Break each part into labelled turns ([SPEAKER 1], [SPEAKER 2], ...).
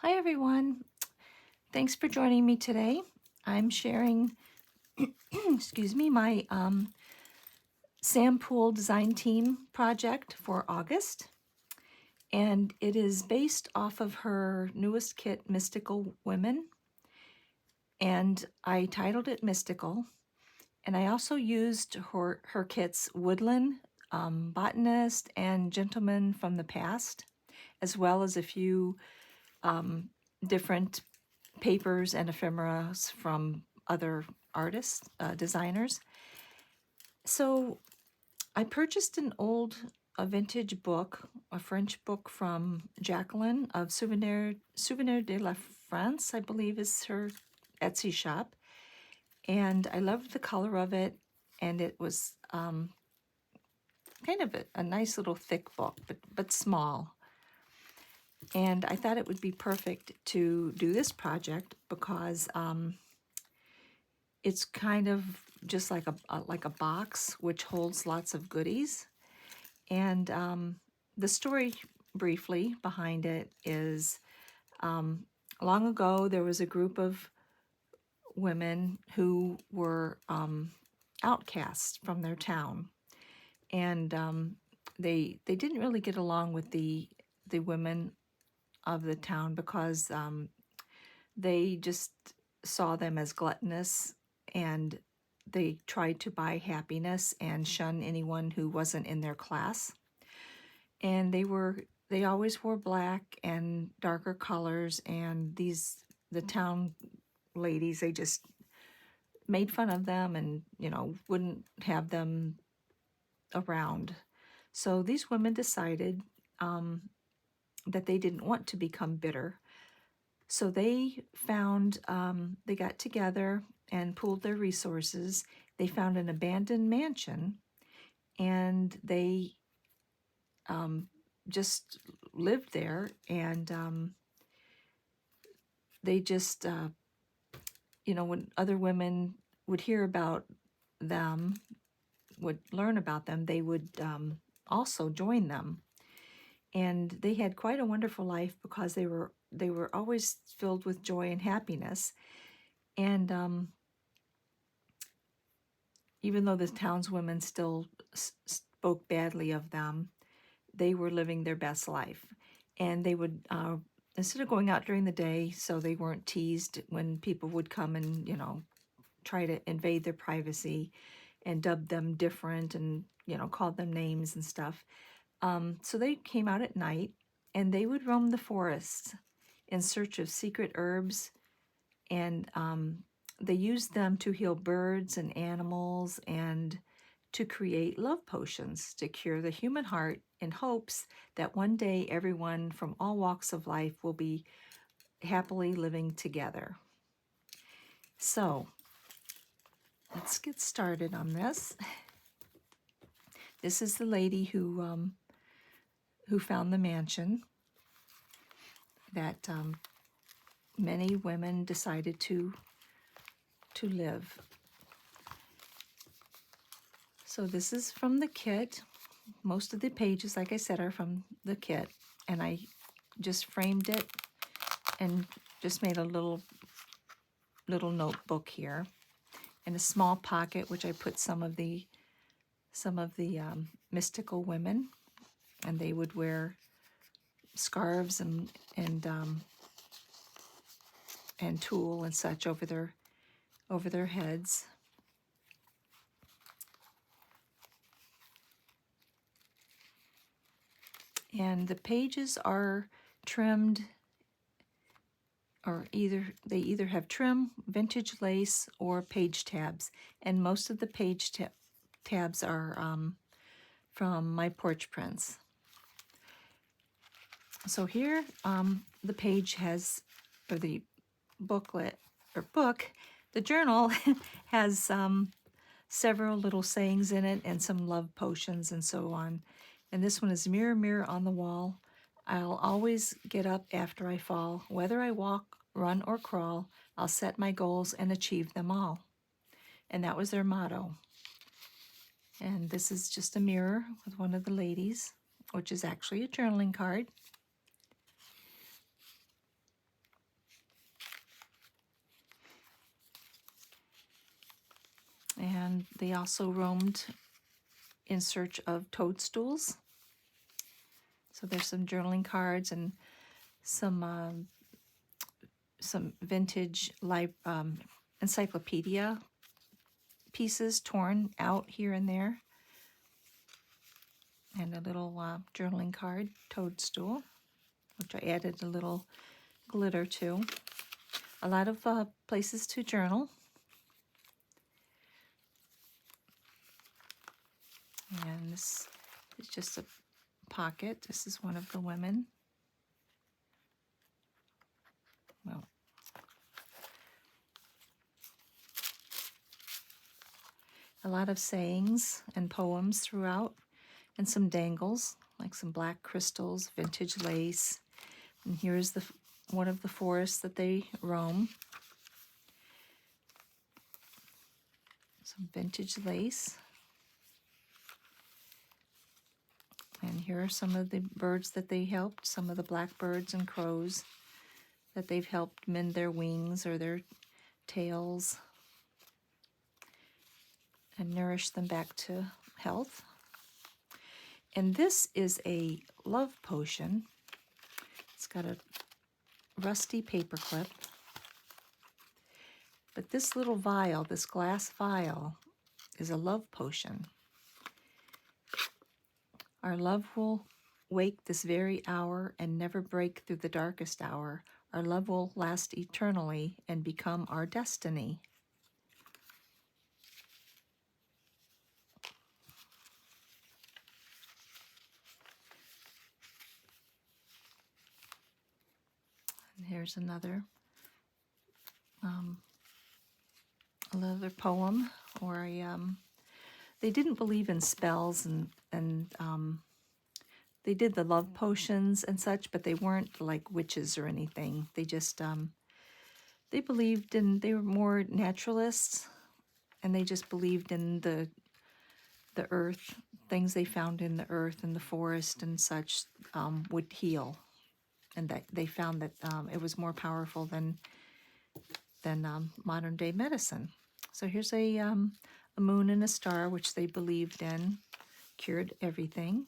[SPEAKER 1] Hi everyone. Thanks for joining me today. I'm sharing, excuse me, my Sam Poole design team project for August. And it is based off of her newest kit, Mystical Women. And I titled it Mystical. And I also used her kits, Woodland, Botanist and Gentlemen from the past, as well as a few different papers and ephemeras from other artists, designers. So I purchased a vintage book, a French book from Jacqueline of SouvenirdelaFrance, I believe is her Etsy shop. And I loved the color of it, and it was kind of a nice little thick book, but small. And I thought it would be perfect to do this project because it's kind of just like a box which holds lots of goodies. And the story briefly behind it is long ago there was a group of women who were outcasts from their town, and they didn't really get along with the women of the town because they just saw them as gluttonous, and they tried to buy happiness and shun anyone who wasn't in their class. And they always wore black and darker colors, and the town ladies, they just made fun of them and wouldn't have them around. So these women decided that they didn't want to become bitter. So they they got together and pooled their resources. They found an abandoned mansion, and they just lived there. And they just, when other women would hear about them, would learn about them, they would also join them. And they had quite a wonderful life because they were always filled with joy and happiness. And even though the townswomen still spoke badly of them, they were living their best life. And they would, instead of going out during the day, so they weren't teased when people would come and, try to invade their privacy and dub them different and, called them names and stuff. So they came out at night, and they would roam the forests in search of secret herbs, and they used them to heal birds and animals and to create love potions to cure the human heart, in hopes that one day everyone from all walks of life will be happily living together. So let's get started on this. This is the lady who found the mansion that many women decided to live. So this is from the kit. Most of the pages, like I said, are from the kit, and I just framed it and just made a little notebook here, in a small pocket, which I put some of the mystical women, and they would wear scarves and tulle and such over their heads. And the pages are trimmed, or they either have trim, vintage lace, or page tabs. And most of the page tabs are from MyPorchPrints. So here, the page has, or the booklet, or book, the journal has several little sayings in it and some love potions and so on. And this one is, mirror, mirror on the wall, I'll always get up after I fall. Whether I walk, run, or crawl, I'll set my goals and achieve them all. And that was their motto. And this is just a mirror with one of the ladies, which is actually a journaling card. And they also roamed in search of toadstools. So there's some journaling cards and some vintage encyclopedia pieces torn out here and there. And a little journaling card, toadstool, which I added a little glitter to. A lot of places to journal. And this is just a pocket. This is one of the women. Well, a lot of sayings and poems throughout, and some dangles, like some black crystals, vintage lace. And here's one of the forests that they roam. Some vintage lace. And here are some of the birds that they helped, some of the blackbirds and crows that they've helped mend their wings or their tails and nourish them back to health. And this is a love potion. It's got a rusty paper clip. But this little vial, this glass vial, is a love potion. Our love will wake this very hour and never break through the darkest hour. Our love will last eternally and become our destiny. And here's another poem, or they didn't believe in spells and they did the love potions and such, but they weren't like witches or anything. They just they believed in, they were more naturalists, and they just believed in the earth, things they found in the earth and the forest and such would heal, and that they found that it was more powerful than modern day medicine. So here's a moon and a star, which they believed in cured everything.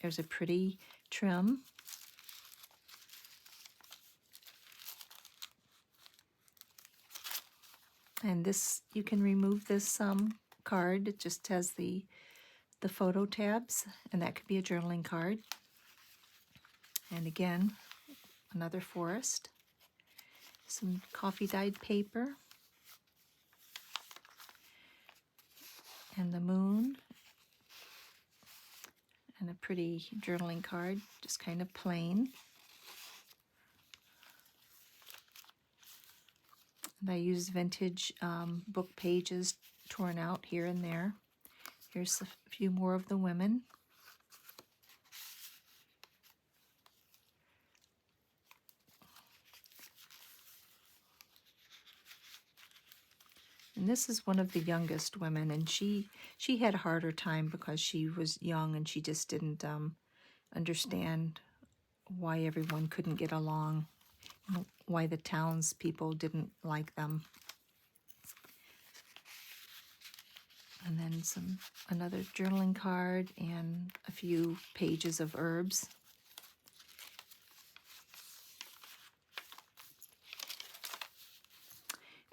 [SPEAKER 1] There's a pretty trim. And this, you can remove this card. It just has the photo tabs, and that could be a journaling card. And again, another forest. Some coffee dyed paper. And the moon. And a pretty journaling card, just kind of plain. And I used vintage book pages torn out here and there. Here's a few more of the women. And this is one of the youngest women, and she had a harder time because she was young and she just didn't understand why everyone couldn't get along, why the townspeople didn't like them. And then another journaling card and a few pages of herbs.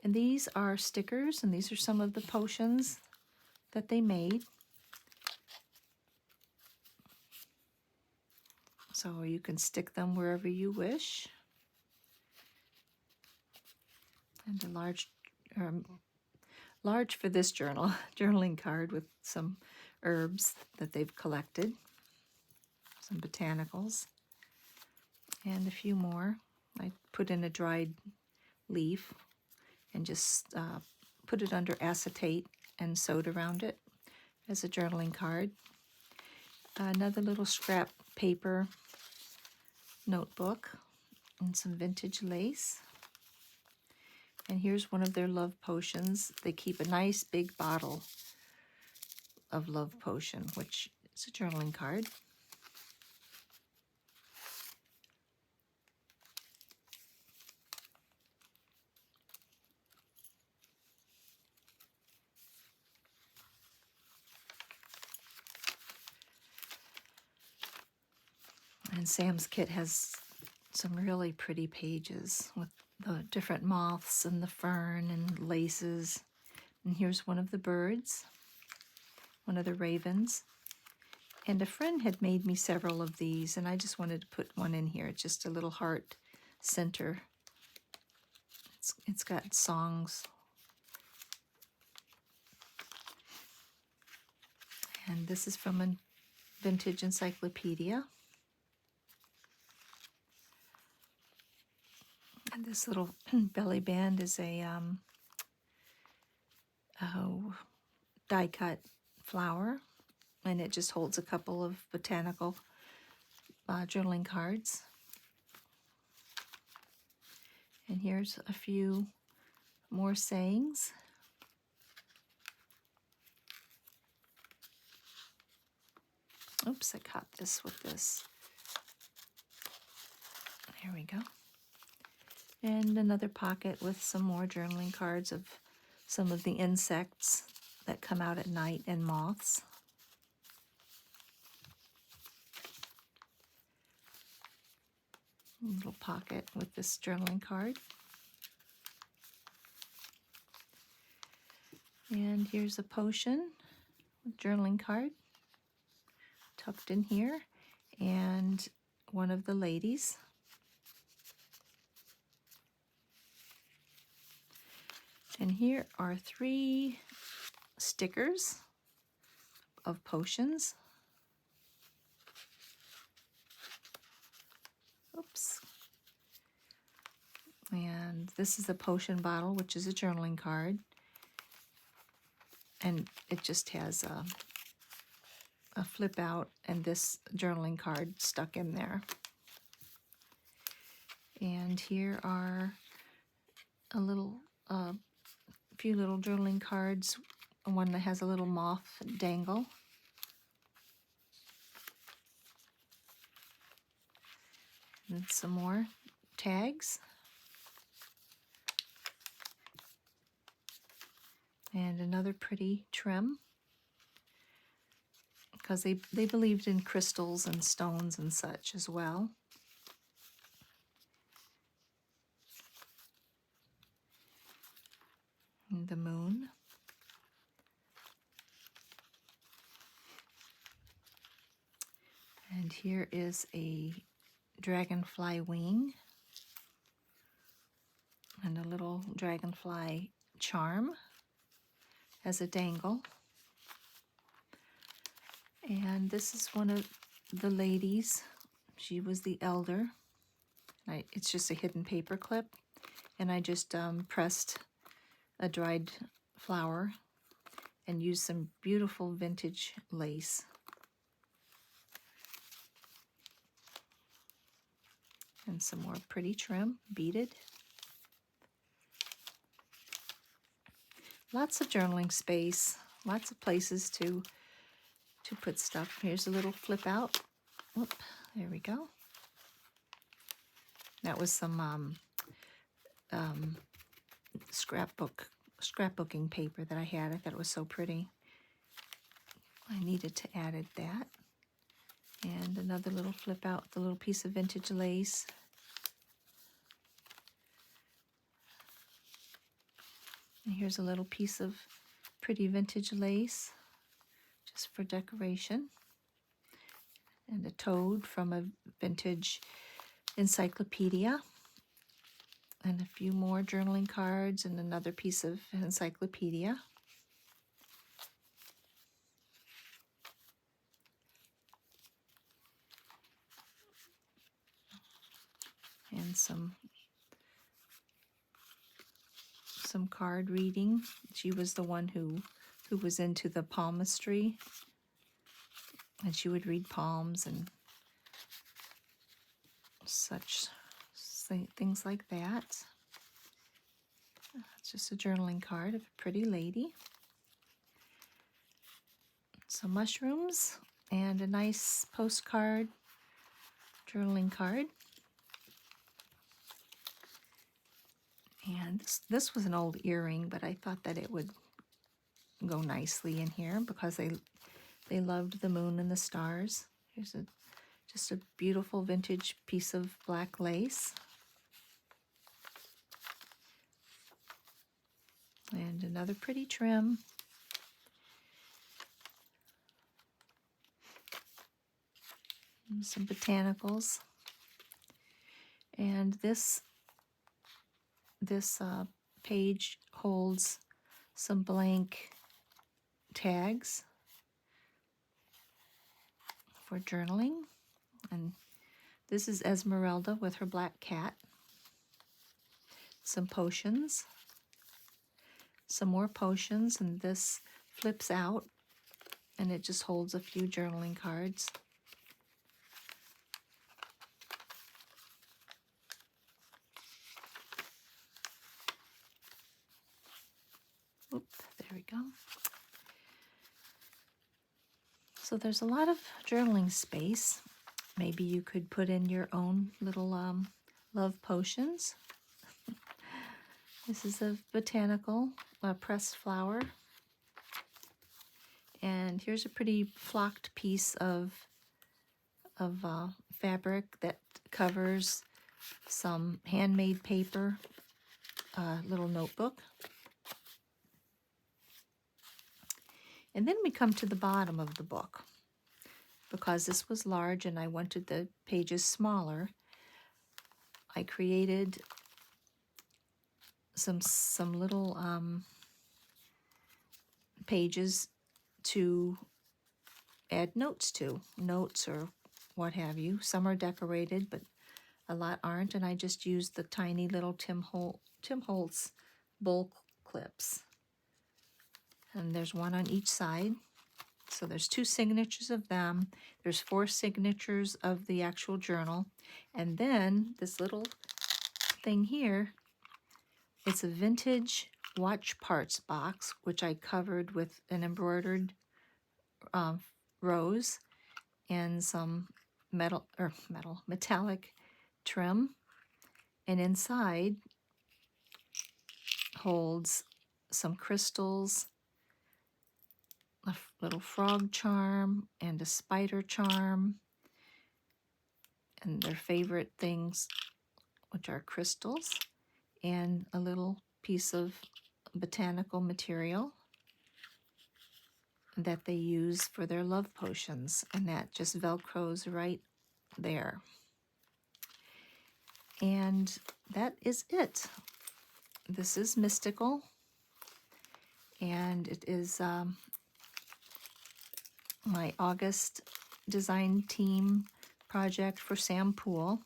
[SPEAKER 1] And these are stickers, and these are some of the potions that they made. So you can stick them wherever you wish. And a large for this journaling card with some herbs that they've collected, some botanicals, and a few more. I put in a dried leaf and just put it under acetate and sewed around it as a journaling card. Another little scrap paper notebook and some vintage lace. And here's one of their love potions. They keep a nice big bottle of love potion, which is a journaling card. And Sam's kit has some really pretty pages with the different moths and the fern and laces. And here's one of the birds, one of the ravens. And a friend had made me several of these, and I just wanted to put one in here. It's just a little heart center. It's got songs. And this is from a vintage encyclopedia. And this little belly band is a die-cut flower, and it just holds a couple of botanical journaling cards. And here's a few more sayings. Oops, I caught this with this. There we go. And another pocket with some more journaling cards of some of the insects that come out at night and moths. A little pocket with this journaling card. And here's a potion journaling card tucked in here, and one of the ladies. And here are 3 stickers of potions. Oops. And this is a potion bottle, which is a journaling card. And it just has a flip out and this journaling card stuck in there. And here are a few little journaling cards. One that has a little moth dangle. And some more tags. And another pretty trim, because they believed in crystals and stones and such as well. And the moon. And here is a dragonfly wing and a little dragonfly charm as a dangle. And this is one of the ladies. She was the elder. It's just a hidden paper clip, and I just pressed a dried flower and used some beautiful vintage lace. And some more pretty trim, beaded. Lots of journaling space, lots of places to put stuff. Here's a little flip out. Whoop, there we go. That was some scrapbooking paper that I had. I thought it was so pretty. I needed to add that. And another little flip out with a little piece of vintage lace. And here's a little piece of pretty vintage lace, just for decoration. And a toad from a vintage encyclopedia. And a few more journaling cards and another piece of encyclopedia. And some card reading. She was the one who was into the palmistry, and she would read palms and such things like that. It's just a journaling card of a pretty lady. Some mushrooms and a nice postcard journaling card. And this was an old earring, but I thought that it would go nicely in here because they loved the moon and the stars. Here's just Just a beautiful vintage piece of black lace. And another pretty trim. And some botanicals. And this page holds some blank tags for journaling. And this is Esmeralda with her black cat. Some potions. Some more potions, and this flips out and it just holds a few journaling cards. Oop, there we go. So there's a lot of journaling space. Maybe you could put in your own little love potions. This is a botanical pressed flower. And here's a pretty flocked piece of fabric that covers some handmade paper, little notebook. And then we come to the bottom of the book. Because this was large and I wanted the pages smaller, I created some little pages to add notes to, notes or what have you. Some are decorated, but a lot aren't, and I just used the tiny little Tim Holtz bowl clips. And there's one on each side. So there's 2 signatures of them. There's 4 signatures of the actual journal. And then this little thing here, it's a vintage watch parts box, which I covered with an embroidered rose and some metallic trim. And inside holds some crystals, a little frog charm and a spider charm, and their favorite things, which are crystals, and a little piece of botanical material that they use for their love potions, and that just velcros right there. And that is it. This is mystical, and it is my August design team project for Sam Poole.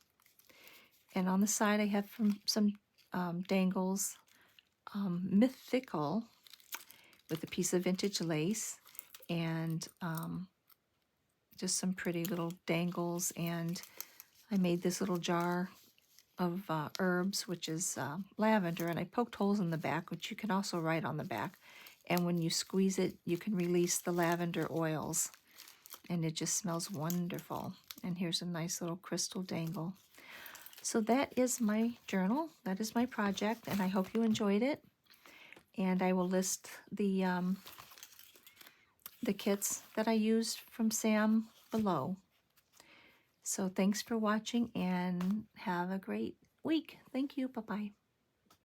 [SPEAKER 1] And on the side I have some dangles, mythical, with a piece of vintage lace, and just some pretty little dangles. And I made this little jar of herbs, which is lavender, and I poked holes in the back, which you can also write on the back. And when you squeeze it, you can release the lavender oils, and it just smells wonderful. And here's a nice little crystal dangle. So that is my journal. That is my project, and I hope you enjoyed it. And I will list the kits that I used from Sam below. So thanks for watching, and have a great week. Thank you. Bye-bye.